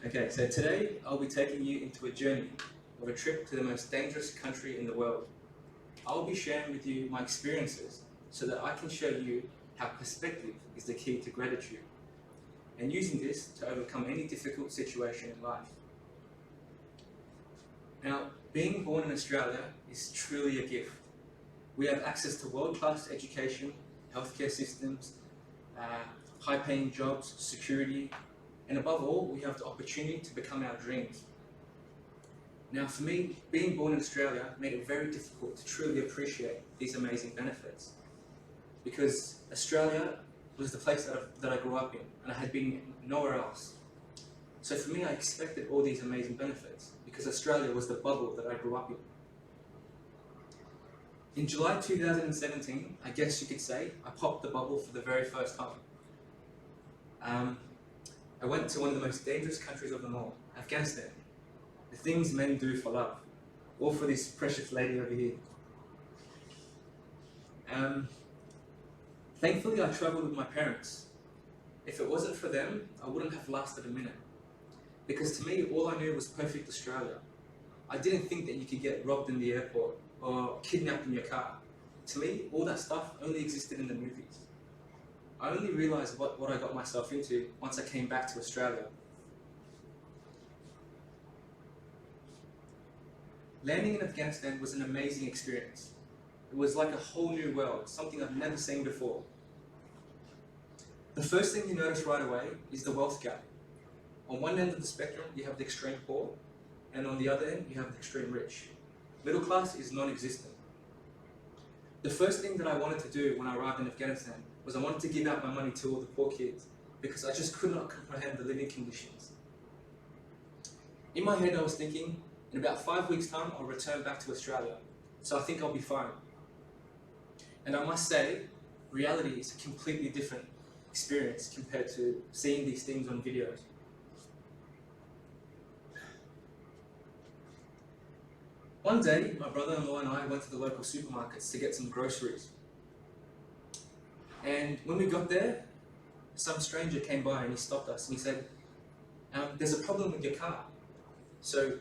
Okay, so today I'll be taking you into a journey of a trip to the most dangerous country in the world. I'll be sharing with you my experiences so that I can show you how perspective is the key to gratitude and using this to overcome any difficult situation in life. Now, being born in Australia is truly a gift. We have access to world-class education, healthcare systems, high-paying jobs, security, and above all, we have the opportunity to become our dreams. Now, for me, being born in Australia made it very difficult to truly appreciate these amazing benefits, because Australia was the place that I grew up in, and I had been nowhere else. So for me, I expected all these amazing benefits, because Australia was the bubble that I grew up in. In July 2017, I guess you could say, I popped the bubble for the very first time. I went to one of the most dangerous countries of them all, Afghanistan. The things men do for love, all for this precious lady over here. Thankfully, I travelled with my parents. If it wasn't for them, I wouldn't have lasted a minute. Because to me, all I knew was perfect Australia. I didn't think that you could get robbed in the airport or kidnapped in your car. To me, all that stuff only existed in the movies. I only realised what I got myself into once I came back to Australia. Landing in Afghanistan was an amazing experience. It was like a whole new world, something I've never seen before. The first thing you notice right away is the wealth gap. On one end of the spectrum, you have the extreme poor, and on the other end, you have the extreme rich. Middle class is non-existent. The first thing that I wanted to do when I arrived in Afghanistan was I wanted to give out my money to all the poor kids, because I just could not comprehend the living conditions. In my head, I was thinking, in about 5 weeks' time, I'll return back to Australia, so I think I'll be fine. And I must say, reality is a completely different experience compared to seeing these things on videos. One day, my brother-in-law and I went to the local supermarkets to get some groceries. And when we got there, some stranger came by and he stopped us and he said, there's a problem with your car. So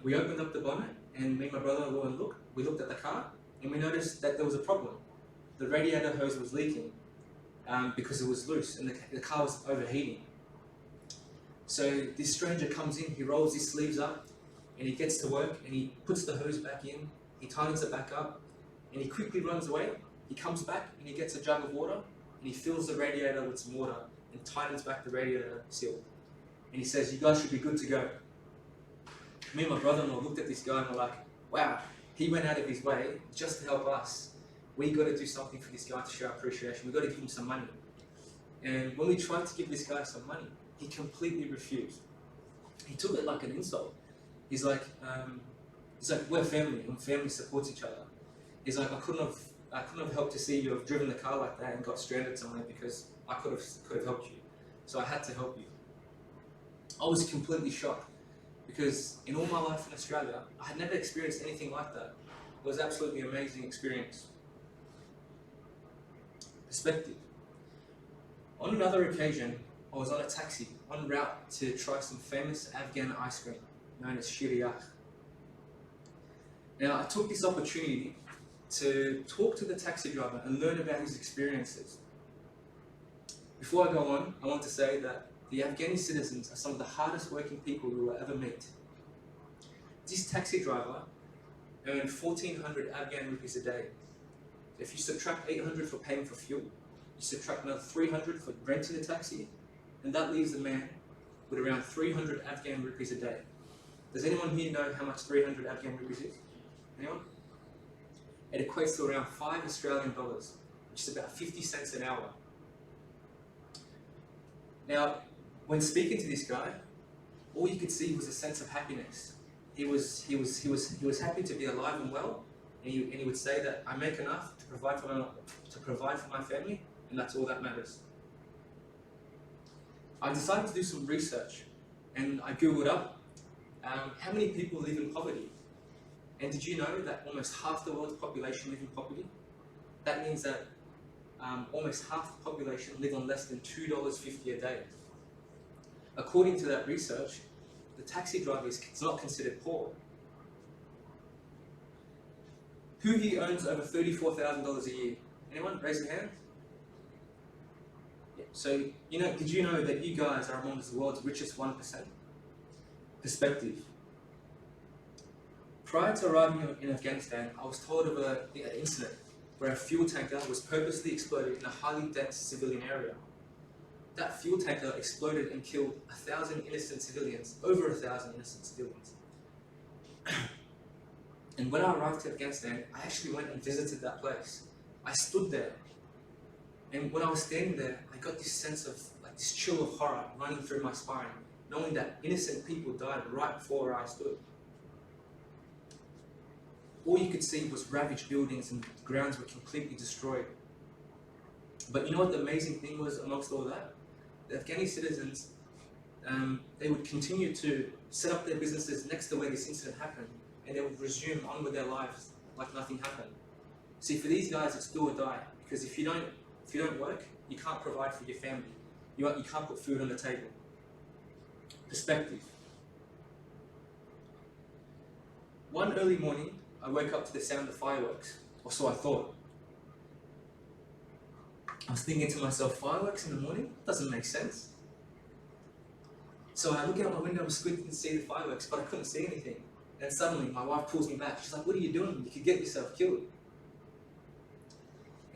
we opened up the bonnet, and me and my brother-in-law we looked at the car and we noticed that there was a problem. The radiator hose was leaking because it was loose and the car was overheating. So this stranger comes in, he rolls his sleeves up, and he gets to work and he puts the hose back in, he tightens it back up, and he quickly runs away. He comes back and he gets a jug of water and he fills the radiator with some water and tightens back the radiator seal. And he says, "You guys should be good to go." Me and my brother-in-law looked at this guy and we're like, wow, he went out of his way just to help us. We got to do something for this guy to show appreciation. We got to give him some money. And when we tried to give this guy some money, he completely refused. He took it like an insult. He's like, we're family, and family supports each other. He's like, I couldn't have helped to see you have driven the car like that and got stranded somewhere, because I could have helped you. So I had to help you. I was completely shocked, because in all my life in Australia, I had never experienced anything like that. It was absolutely amazing experience. Perspective. On another occasion, I was on a taxi en route to try some famous Afghan ice cream known as shiriyakh. Now, I took this opportunity to talk to the taxi driver and learn about his experiences. Before I go on, I want to say that the Afghani citizens are some of the hardest working people you will ever meet. This taxi driver earned 1,400 Afghan rupees a day. If you subtract 800 for paying for fuel, you subtract another 300 for renting a taxi, and that leaves the man with around 300 Afghan rupees a day. Does anyone here know how much 300 Afghan rupees is? Anyone? It equates to around $5 Australian, which is about 50 cents an hour. Now, when speaking to this guy, all you could see was a sense of happiness. He was happy to be alive and well, and he would say that I make enough to provide for my family, and that's all that matters. I decided to do some research, and I googled up how many people live in poverty. And did you know that almost half the world's population live in poverty? That means that almost half the population live on less than $2.50 a day. according to that research, the taxi driver is not considered poor. Who here earns over $34,000 a year? Anyone? Raise your hand. Yeah. So, did you know that you guys are among the world's richest 1%? Perspective. Prior to arriving in Afghanistan, I was told of an incident where a fuel tanker was purposely exploded in a highly dense civilian area. That fuel tanker exploded and killed 1,000 innocent civilians, over 1,000 innocent civilians. And when I arrived to Afghanistan, I actually went and visited that place. I stood there, and when I was standing there, I got this sense of, this chill of horror running through my spine, knowing that innocent people died right before where I stood. All you could see was ravaged buildings and the grounds were completely destroyed. But you know what the amazing thing was amongst all that? The Afghani citizens, they would continue to set up their businesses next to where this incident happened, and they would resume on with their lives like nothing happened. See, for these guys, it's do or die, because if you don't work, you can't provide for your family. You can't put food on the table. Perspective. One early morning, I woke up to the sound of fireworks, or so I thought. I was thinking to myself, fireworks in the morning? Doesn't make sense. So I look out my window and squinting to see the fireworks, but I couldn't see anything. And suddenly my wife pulls me back. She's like, "What are you doing? You could get yourself killed."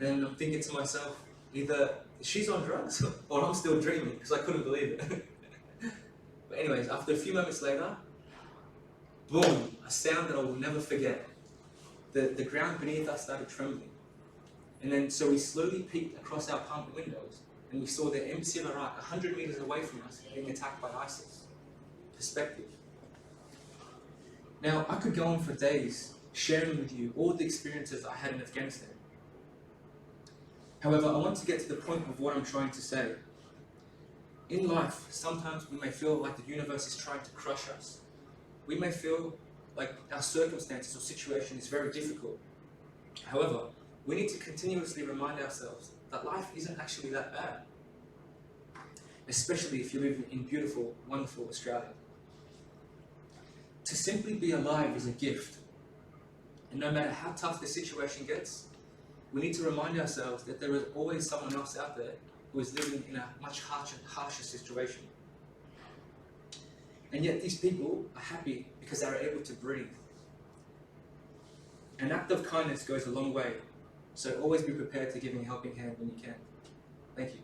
And I'm thinking to myself, either she's on drugs or I'm still dreaming, because I couldn't believe it. But anyways, after a few moments later, boom, a sound that I will never forget. The ground beneath us started trembling. And then, so we slowly peeked across our apartment windows, and we saw the embassy of Iraq 100 meters away from us being attacked by ISIS. Perspective. Now, I could go on for days sharing with you all the experiences I had in Afghanistan. However, I want to get to the point of what I'm trying to say. In life, sometimes we may feel like the universe is trying to crush us. We may feel like our circumstances or situation is very difficult. However, we need to continuously remind ourselves that life isn't actually that bad, especially if you live in beautiful, wonderful Australia. To simply be alive is a gift, and no matter how tough the situation gets, we need to remind ourselves that there is always someone else out there who is living in a much harsher situation. And yet these people are happy because they are able to breathe. An act of kindness goes a long way, so always be prepared to give a helping hand when you can. Thank you.